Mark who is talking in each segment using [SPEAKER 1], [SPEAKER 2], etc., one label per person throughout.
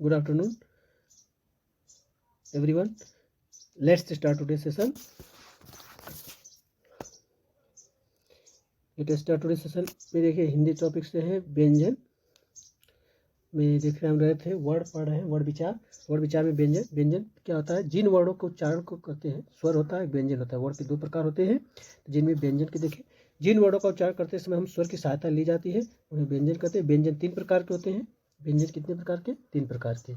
[SPEAKER 1] Good afternoon, everyone. Let's start today's session. में देखिए Hindi topic से है व्यंजन में देख रहे हम रहे थे वर्ड पढ़ रहे हैं वर्ड विचार में व्यंजन क्या होता है, जिन वर्डों को उच्चारण को कहते हैं स्वर होता है, व्यंजन होता है। वर्ड के दो प्रकार होते हैं जिनमें व्यंजन के देखिए जिन वर्डों का उच्चारण करते समय हम स्वर की सहायता ली जाती है उन्हें व्यंजन कहते हैं। व्यंजन 3 प्रकार के होते हैं। व्यंजन कितने प्रकार के? 3 प्रकार के।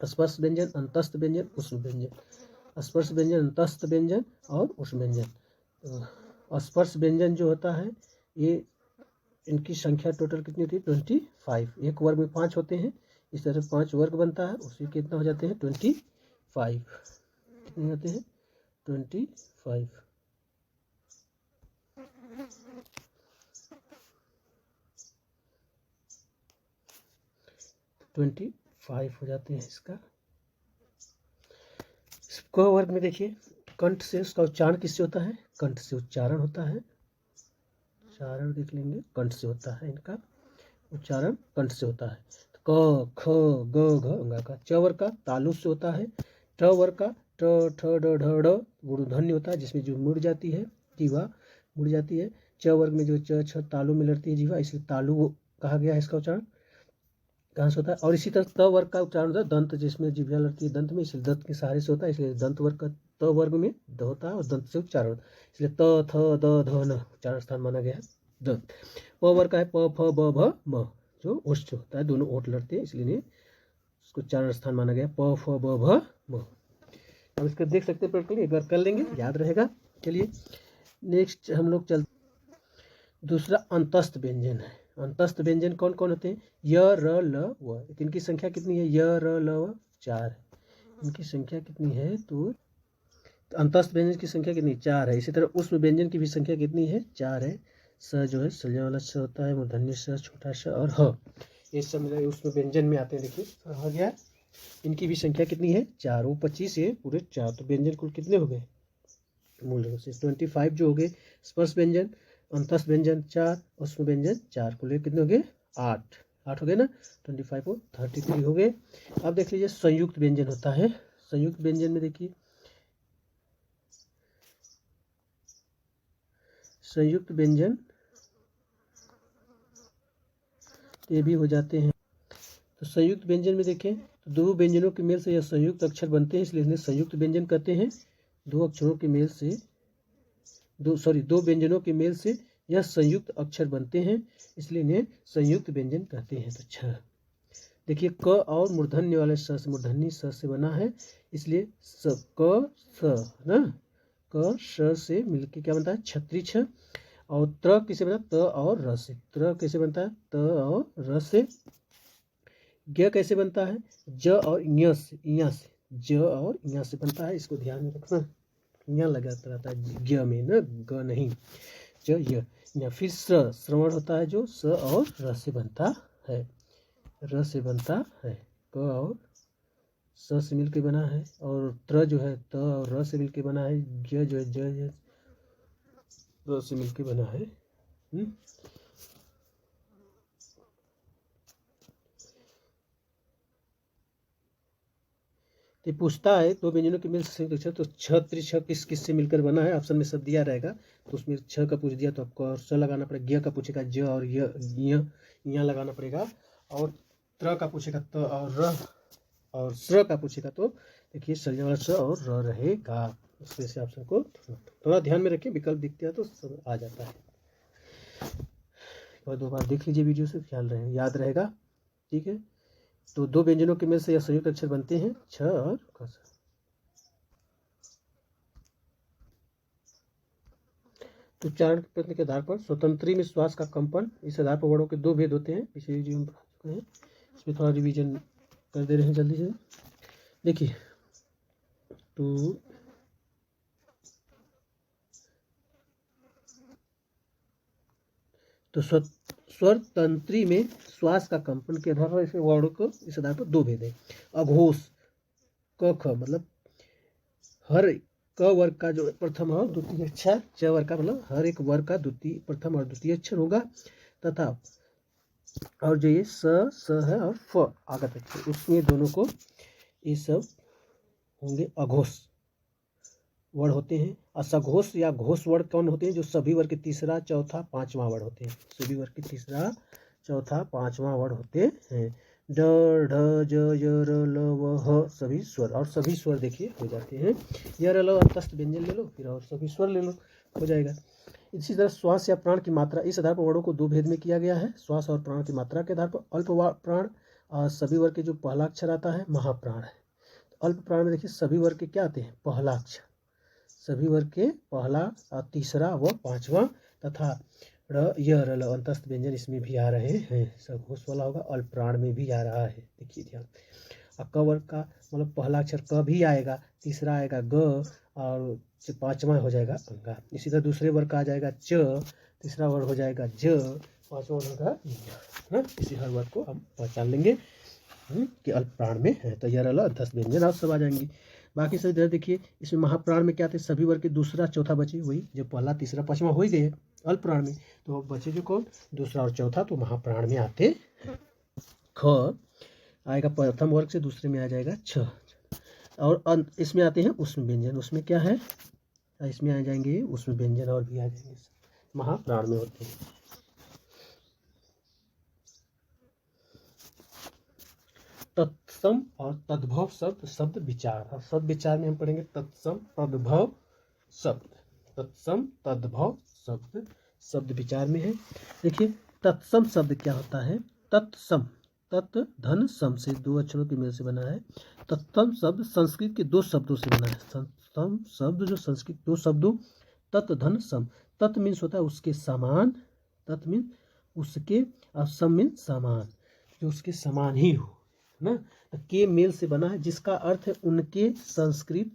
[SPEAKER 1] स्पर्श व्यंजन, अंतस्थ व्यंजन, उष्ण व्यंजन। स्पर्श व्यंजन, अंतस्थ व्यंजन और उष्ण व्यंजन। स्पर्श व्यंजन जो होता है ये इनकी संख्या टोटल कितनी होती है? 25। एक वर्ग में 5 होते हैं, इस तरह 5 वर्ग बनता है, उसी कितना हो जाते हैं? 25। कितने होते हैं? 25। 25 हो जाते हैं इसका। क वर्ग में देखिए कंठ से उसका उच्चारण किससे होता है? कंठ से उच्चारण होता है। उच्चारण देख लेंगे, कंठ से होता है, इनका उच्चारण कंठ से होता है। क ख ग घ अंगा का। च वर्ग का तालु से होता है। ट वर्ग का ट ठ ड ढ ड मूर्धन्य होता है, जिसमें जो मुड़ जाती है जीवा मुड़ जाती है। च वर्ग में जो च छ तालु में लड़ती है जीवा, इसलिए तालु कहा गया है इसका उच्चारण। कहाँ से होता है? और इसी तरह त वर्ग का उच्चारण होता है दंत, जिसमें जिह्वा लड़ती है दंत में, इसलिए दंत के सहारे से होता है, इसलिए दंत वर्ग का त वर्ग में द होता है और दंत से उच्चारण होता है, इसलिए त थ द ध न उच्चारण स्थान माना गया है दंत। प वर्ग का है प फ ब भ म, जो ओष्ठ होता है, दोनों ओठ लड़ते हैं, इसलिए उसको उच्चारण स्थान माना गया प फ ब भ म। अब इसको देख सकते हैं प्रैक्टिकली, एक बार कर लेंगे, याद रहेगा। चलिए नेक्स्ट हम लोग चलते। दूसरा अंतस्थ व्यंजन है। अंतस्थ व्यंजन कौन कौन होते हैं? य र ल व। इनकी संख्या कितनी है? य र ल व 4 है। इनकी संख्या कितनी है? तो अंतस्थ व्यंजन की संख्या कितनी? 4 है। इसी तरह उष्ण व्यंजन की भी संख्या कितनी है? 4 है। स जो है सलने वाला स होता है, मूर्धन्य स, छोटा स और ह, ये सब मिला उष्ण व्यंजन में आते हैं। देखिए हो गया, इनकी भी संख्या कितनी है? 4। वो 25 है पूरे 4, तो व्यंजन कुल कितने हो गए? मूल रूप से 25 जो हो गए। स्पर्श व्यंजन, अंतस्थ व्यंजन 4, उष्ण व्यंजन 4, कुल कितने हो गए? 8 हो गए ना। 25 को 33 हो गए। अब देख लीजिए संयुक्त व्यंजन होता है। संयुक्त व्यंजन में देखिए संयुक्त व्यंजन ये भी हो जाते हैं। तो संयुक्त व्यंजन में देखें तो दो व्यंजनों के मेल से यह संयुक्त अक्षर बनते हैं, इसलिए इन्हें संयुक्त व्यंजन कहते हैं। दो अक्षरों के मेल से दो व्यंजनों के मेल से यह संयुक्त अक्षर बनते हैं, इसलिए इन्हें संयुक्त व्यंजन कहते हैं। तो अच्छा देखिए क और मूर्धन्य वाले स से, मूर्धन्य स से बना है, इसलिए क स ना, क स से मिलके क्या बनता है? छत्री छ। और त्र किसे बनता है? त और र से। त्र कैसे बनता है? त और र से। ज्ञ कैसे बनता है? ज और ञ से, इया से। ज और इया से बनता है, इसको ध्यान में रखना, इया लगाता रहता है ज्ञ में ना, ग नहीं। ज य या फिर श्रवण होता है जो स और र से बनता है, र से बनता है। क और स से मिलके बना है, और त्र जो है त और र से मिलके बना है। ज जो है ज र से मिलके बना है। तो पूछता है दो व्यंजनों के मेल से संयुक्त अक्षर, तो छ त्रिछ किस किस से मिलकर बना है? ऑप्शन में सब दिया रहेगा, तो उसमें छ का पूछ दिया तो आपको और स लगाना पड़ेगा। ज्ञ का पूछेगा ज और य लगाना पड़ेगा, और त्र का पूछेगा त और र, और श्र का पूछेगा तो देखिए सलने वाला स और र रहेगा। इसमें से ऑप्शन को थोड़ा ध्यान में रखिए, विकल्प दिखते हैं तो सब आ जाता है। और 2 बार देख लीजिए वीडियो से, ख्याल रहे, याद रहेगा। ठीक है, तो दो व्यंजनों के मेल से यह संयुक्त अक्षर बनते हैं, छ और क। तो उच्चारण के प्रश्न के आधार पर स्वतंत्री में श्वास का कंपन, इस आधार पर वर्णों के 2 भेद होते हैं। पिछले वीडियो में पढ़ा चुके हैं, इसमें थोड़ा रिवीजन कर दे रहे हैं जल्दी से। देखिए तो स्वर तंत्री में श्वास का कंपन के आधार पर इसे वर्णों को इस आधार पर 2 भेद है। अघोष क ख मतलब हर क वर्ग का जो प्रथम और द्वितीय अक्षर, च वर्ग का मतलब हर एक वर्ग का प्रथम और द्वितीय अक्षर होगा, तथा और जो ये स है और फ आगत अक्षर, उसमें दोनों को ये सब होंगे अघोष वर्ड होते हैं। असघोष या घोष वर्ड कौन होते हैं? जो सभी वर्ग के तीसरा चौथा पांचवा वर्ड होते हैं। सभी वर्ग के तीसरा चौथा पांचवा वर्ड होते हैं। ड ढ ज य र ल व ह सभी स्वर, और सभी स्वर देखिए हो जाते हैं। य र ल अंतस्थ व्यंजन ले लो, फिर और सभी स्वर ले लो, हो जाएगा। इसी तरह श्वास या प्राण की मात्रा, इस आधार पर वर्णों को दो भेद में किया गया है। श्वास और प्राण की मात्रा के आधार पर अल्प प्राण और सभी वर्ग के जो पहला अक्षर आता है महाप्राण है। अल्प प्राण में देखिए सभी वर्ग के क्या आते हैं? पहला अक्षर, सभी वर्ग के पहला और तीसरा व पांचवा, तथा र य र ल अंतस्थ व्यंजन इसमें भी आ रहे हैं। सब घोष वाला होगा, अल्प प्राण में भी आ रहा है, देखिए ध्यान। और क वर्ग का मतलब पहला अक्षर क भी आएगा, तीसरा आएगा ग, और पांचवा हो जाएगा अंगा। इसी तरह दूसरे वर्ग का आ जाएगा च, तीसरा वर्ग हो जाएगा ज, पांचवा होगा ना। इसी हर वर्ग को हम पहचान लेंगे कि अल्प प्राण में है। तो य र ल अंतस्थ व्यंजन आप सब आ जाएंगे। बाकी सब इधर देखिए, इसमें महाप्राण में क्या थे? सभी वर्ग के दूसरा चौथा बचे, वही जो पहला तीसरा पांचवा हो ही गए अल्प प्राण में, तो बचे जो कौन? दूसरा और चौथा, तो महाप्राण में आते। ख आएगा प्रथम वर्ग से, दूसरे में आ जाएगा छ, और इसमें आते हैं उष्म व्यंजन। उसमें क्या है? इसमें आ जाएंगे उष्म व्यंजन, और भी आ जाएंगे, महाप्राण में होते हैं। तत्सम और तद्भव शब्द, शब्द विचार, और शब्द विचार में हम पढ़ेंगे तत्सम तद्भव शब्द। तत्सम तद्भव शब्द शब्द विचार में है। देखिए तत्सम शब्द क्या होता है? तत्सम, तत् धन सम से दो अक्षरों के मेल से बना है। तत्सम शब्द संस्कृत के दो शब्दों से बना है। तत्सम शब्द जो संस्कृत दो शब्दों, तत् धन सम, तत् मीन्स होता है उसके समान, तत् मीन्स उसके, और सम मीन्स समान, जो उसके समान ही हो ना। के मेल से बना है, जिसका अर्थ है उनके संस्कृत,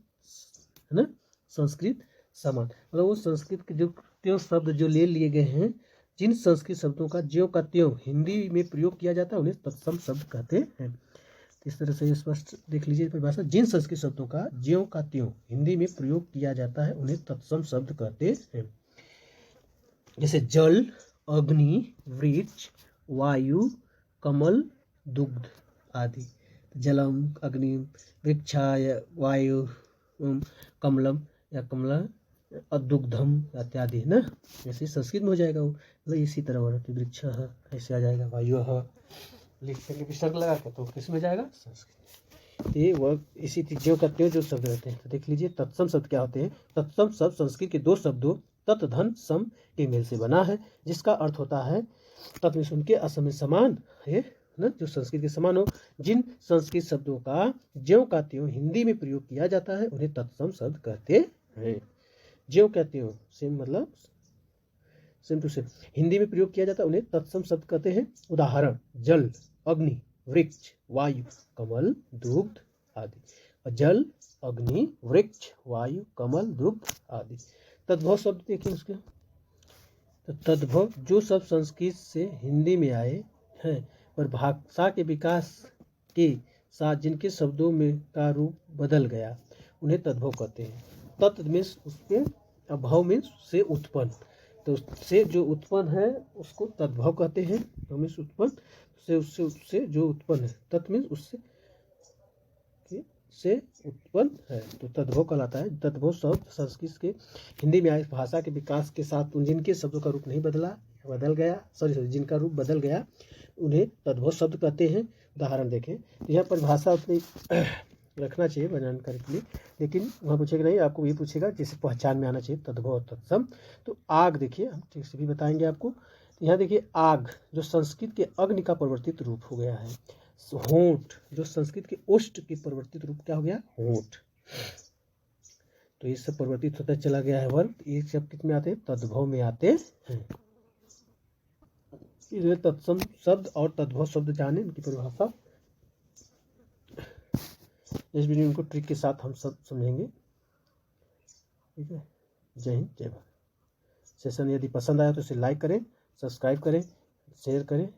[SPEAKER 1] है ना, संस्कृत समान, मतलब वो संस्कृत के जो त्यों शब्द जो ले लिए गए हैं, जिन संस्कृत शब्दों का ज्यों का त्यों हिंदी में प्रयोग किया जाता है, उन्हें तत्सम शब्द कहते हैं। इस तरह से स्पष्ट देख लीजिए परिभाषा, जिन संस्कृत शब्दों का ज्यों का त्यों हिंदी में प्रयोग किया जाता है, उन्हें तत्सम शब्द कहते हैं। जैसे जल, अग्नि, वृक्ष, वायु, कमल, दुग्ध आदि। जलम, अग्नि, वृक्षाय, वायु, कमलम या कमला, दुग्धम इत्यादि, है ना। जैसे संस्कृत में हो जाएगा वो, मतलब इसी तरह हो रहा, वृक्ष ऐसे आ जाएगा, वायु लिखेंगे विसर्ग लगा के, तो किस में जाएगा? संस्कृत। ये वर्ग इसी चीजों का त्यों जो शब्द रहते हैं। तो देख लीजिए तत्सम शब्द क्या होते हैं? तत्सम शब्द संस्कृत के दो शब्दों तत् धन सम के मेल से बना है, जिसका अर्थ होता है तत् में सुन के असम में समान है ना, जो संस्कृत के समान हो। जिन संस्कृत शब्दों का ज्यों का त्यों हिंदी में प्रयोग किया जाता है, उन्हें तत्सम शब्द कहते हैं। ज्यों का त्यों सेम, मतलब सेम टू सेम हिंदी में प्रयोग किया जाता है, उन्हें तत्सम शब्द कहते हैं। उदाहरण जल, अग्नि, वृक्ष, वायु, कमल, दुग्ध आदि। जल, अग्नि, वृक्ष, वायु, कमल, दुग्ध आदि। तद्भव शब्द देखिए उसके, तो तद्भव जो सब संस्कृत से हिंदी में आए हैं, पर भाषा के विकास के साथ जिनके शब्दों में का रूप बदल गया, उन्हें तद्भव कहते हैं। तत् मीन्स उसके, अभव मीन्स से उत्पन्न, तो उससे जो उत्पन्न है उसको तद्भव कहते हैं। तो मीन्स उत्पन्न से, उससे जो उत्पन्न है, तत् मीन्स उससे से उत्पन्न है, तो तद्भव कहलाता है। तद्भव शब्द संस्कृत के हिंदी में आए, भाषा के विकास के साथ जिनके शब्दों का रूप नहीं बदल गया, जिनका रूप बदल गया, उन्हें तद्भव शब्द कहते हैं। उदाहरण देखें, तो यहाँ पर भाषा उतनी रखना चाहिए जानकारी के लिए, लेकिन वहाँ पूछेगा नहीं, आपको ये पूछेगा जिसे पहचान में आना चाहिए तद्भव और तत्सम। तो आग देखिए, हम ठीक से भी बताएंगे आपको। तो यहाँ देखिए आग जो संस्कृत के अग्नि का परिवर्तित रूप हो गया है। होंठ जो संस्कृत के ओष्ठ के परिवर्तित रूप क्या हो गया? होंठ। तो ये सब परिवर्तित होता चला गया है वर्ग। ये सब किस में आते हैं? तद्भव में आते हैं। इसलिए तत्सम शब्द और तद्भव शब्द जाने, इनकी परिभाषा इस वीडियो को ट्रिक के साथ हम सब समझेंगे। ठीक है, जय हिंद, जय भारत। सेशन यदि पसंद आया तो इसे लाइक करें, सब्सक्राइब करें, शेयर करें,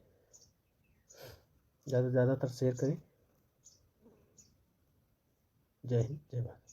[SPEAKER 1] ज़्यादातर शेयर करें। जय हिंद, जय भारत।